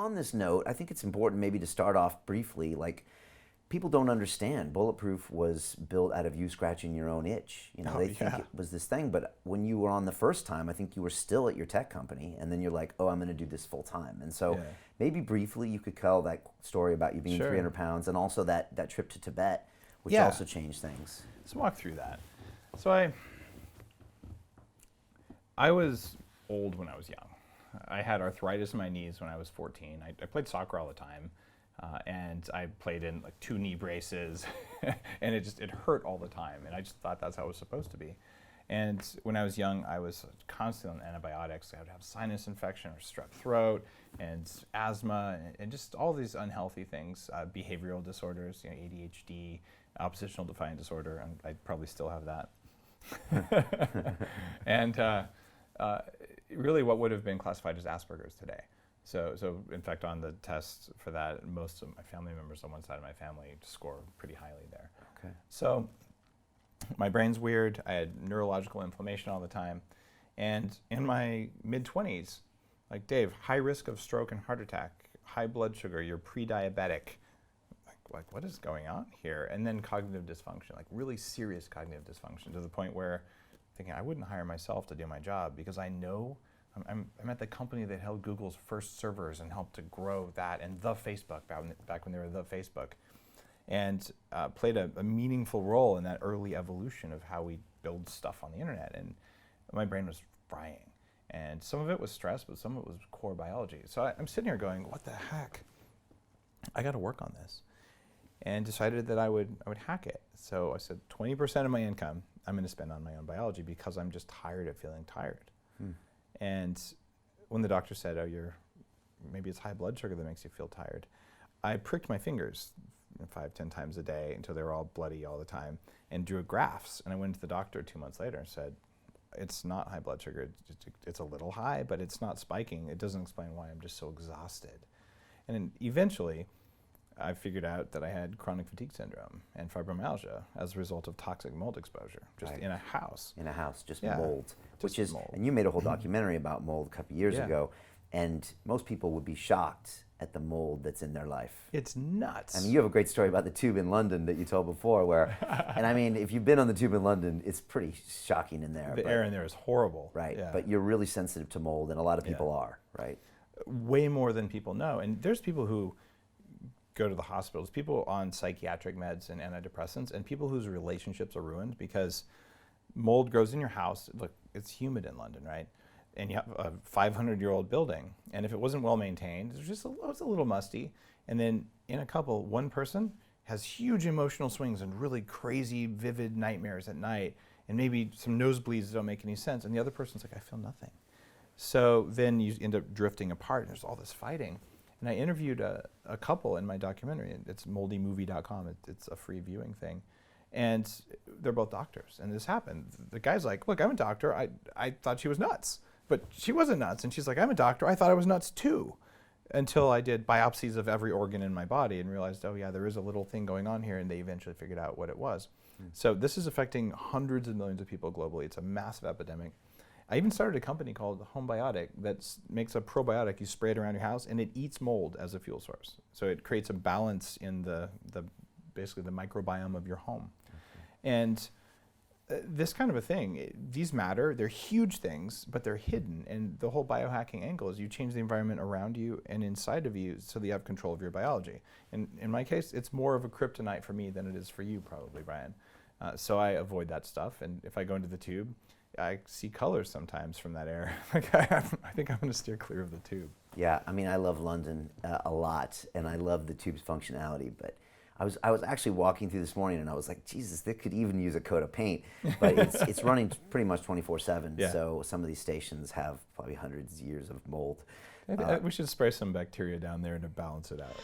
on this note, I think it's important maybe to start off briefly, like, people don't understand. Bulletproof was built out of you scratching your own itch. You know, they think it was this thing, but when you were on the first time, I think you were still at your tech company, and then you're like, oh, I'm going to do this full time. And so maybe briefly you could tell that story about you being 300 pounds, and also that trip to Tibet, which also changed things. Let's walk through that. So I was old when I was young. I had arthritis in my knees when I was 14. I played soccer all the time. And I played in like 2 knee braces and it hurt all the time. And I just thought that's how it was supposed to be. And when I was young, I was constantly on antibiotics. I would have sinus infection or strep throat and asthma and just all these unhealthy things, behavioral disorders, you know, ADHD, oppositional defiant disorder, and I probably still have that. And really what would have been classified as Asperger's today. So in fact, on the test for that, most of my family members on one side of my family score pretty highly there. Okay. So my brain's weird. I had neurological inflammation all the time. And in my mid-20s, like, Dave, high risk of stroke and heart attack, high blood sugar, you're pre-diabetic. Like, what is going on here? And then cognitive dysfunction, like really serious cognitive dysfunction, to the point where I'm thinking I wouldn't hire myself to do my job because I know I'm at the company that held Google's first servers and helped to grow that, and the Facebook, back when they were the Facebook, and played a meaningful role in that early evolution of how we build stuff on the internet. And my brain was frying. And some of it was stress, but some of it was core biology. So I'm sitting here going, what the heck? I got to work on this. And decided that I would hack it. So I said 20% of my income I'm going to spend on my own biology because I'm just tired of feeling tired. And when the doctor said, oh, maybe it's high blood sugar that makes you feel tired, I pricked my fingers 5-10 times a day until they were all bloody all the time and drew graphs. And I went to the doctor 2 months later and said, it's not high blood sugar. It's a little high, but it's not spiking. It doesn't explain why I'm just so exhausted. And then eventually, I figured out that I had chronic fatigue syndrome and fibromyalgia as a result of toxic mold exposure, just in a house. In a house, just mold. Which is mold. And you made a whole documentary about mold a couple years ago, and most people would be shocked at the mold that's in their life. It's nuts. I mean, you have a great story about the tube in London that you told before where, and I mean, if you've been on the tube in London, it's pretty shocking in there. The air in there is horrible. Right, but you're really sensitive to mold, and a lot of people are, right? Way more than people know. And there's people who go to the hospitals, people on psychiatric meds and antidepressants, and people whose relationships are ruined because mold grows in your house. Look, it's humid in London, right? And you have a 500-year-old building, and if it wasn't well maintained, it's a little musty. And then in a couple, one person has huge emotional swings and really crazy, vivid nightmares at night, and maybe some nosebleeds that don't make any sense, and the other person's like, I feel nothing. So then you end up drifting apart, and there's all this fighting. And I interviewed a couple in my documentary. It's moldymovie.com. It's a free viewing thing. And they're both doctors. And this happened. The guy's like, look, I'm a doctor. I thought she was nuts. But she wasn't nuts. And she's like, I'm a doctor. I thought I was nuts too. Until I did biopsies of every organ in my body and realized, oh yeah, there is a little thing going on here. And they eventually figured out what it was. So this is affecting hundreds of millions of people globally. It's a massive epidemic. I even started a company called Homebiotic that makes a probiotic. You spray it around your house, and it eats mold as a fuel source. So it creates a balance in basically the microbiome of your home. And this kind of a thing, these matter. They're huge things, but they're hidden. And the whole biohacking angle is you change the environment around you and inside of you so that you have control of your biology. And in my case, it's more of a kryptonite for me than it is for you, probably, Brian. So I avoid that stuff. And if I go into the tube, I see colors sometimes from that air. Like I think I'm going to steer clear of the tube. Yeah, I mean, I love London a lot, and I love the tube's functionality. But I was actually walking through this morning, and I was like, Jesus, they could even use a coat of paint. But it's running pretty much 24/7. So some of these stations have probably hundreds of years of mold. We should spray some bacteria down there to balance it out.